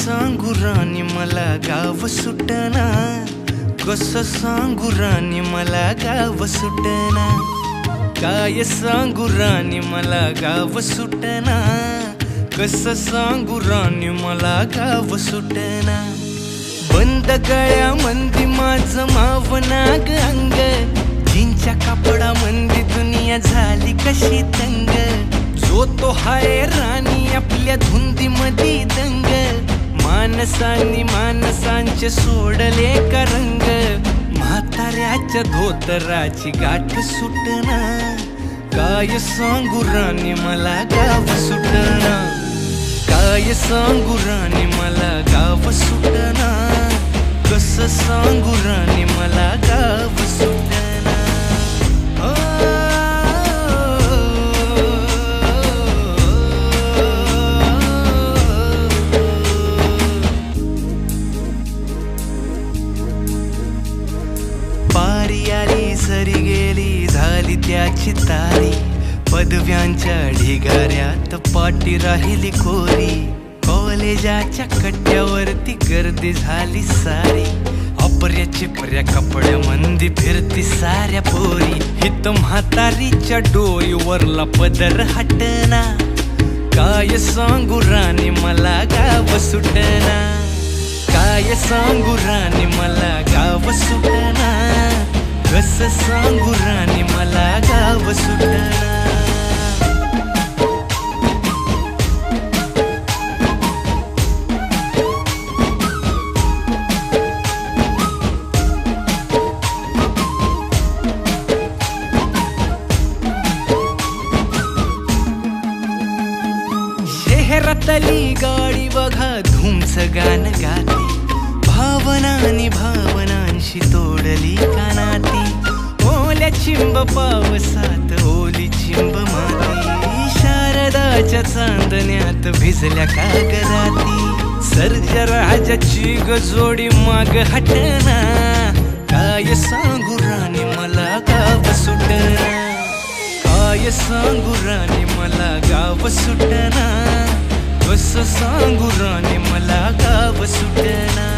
सांगू राणी मला गाव सुटना, कसं सांगू राणी मला गाव सुटना, काय सांगू राणी मला गाव सुटना, कसं सांगू राणी मला गाव सुटना। बंद गळ्यामंदी माझं मावनाग अंग, जीनच्या कापडामंदी दुनिया झाली कशी तंग, जो तो हाय राणी आपल्या धुंदीमधी दंग, माणसांनी माणसांचे सोडले का रंग, म्हाताऱ्याच्या धोतराची गाठ सुटना, काय सांगू राणी मला गाव सुटना, काय सांगू राणी मला गाव सुटना, कसं सांगू राणी मला गाव सुटना। पारी आली सरी गेली झाली त्याची तारी, पदव्यांच्या ढिगाऱ्यात पाटी राहिली कोरी, कॉलेजाच्या कट्ट्यावरती गर्दी झाली सारी, अपऱ्या चिपऱ्या कपड्यामंदी फिरती साऱ्या पोरी, हित म्हातारीच्या डोईवरला पदर हटना, काय सांगू राणी मला गाव सुटना, काय सांगू राणी मला गाव सुटना, कसं सांगू राणी मला गाव सुटना। शहरातली गाडी बघा धूमचं गाणं गाती, भावनांनी भावनांशी तोडली कानाती, ओल्या चिंब पावसात ओली चिंब माती, शारदाच्या चांदण्यात भिजल्या कागदाती, सर्जराजाची गजोडी माग हटना, काय सांगू राणी मला गाव सुटना, काय सांगू राणी मला गाव सुटना, कसं सांगू राणी मला गाव सुटना।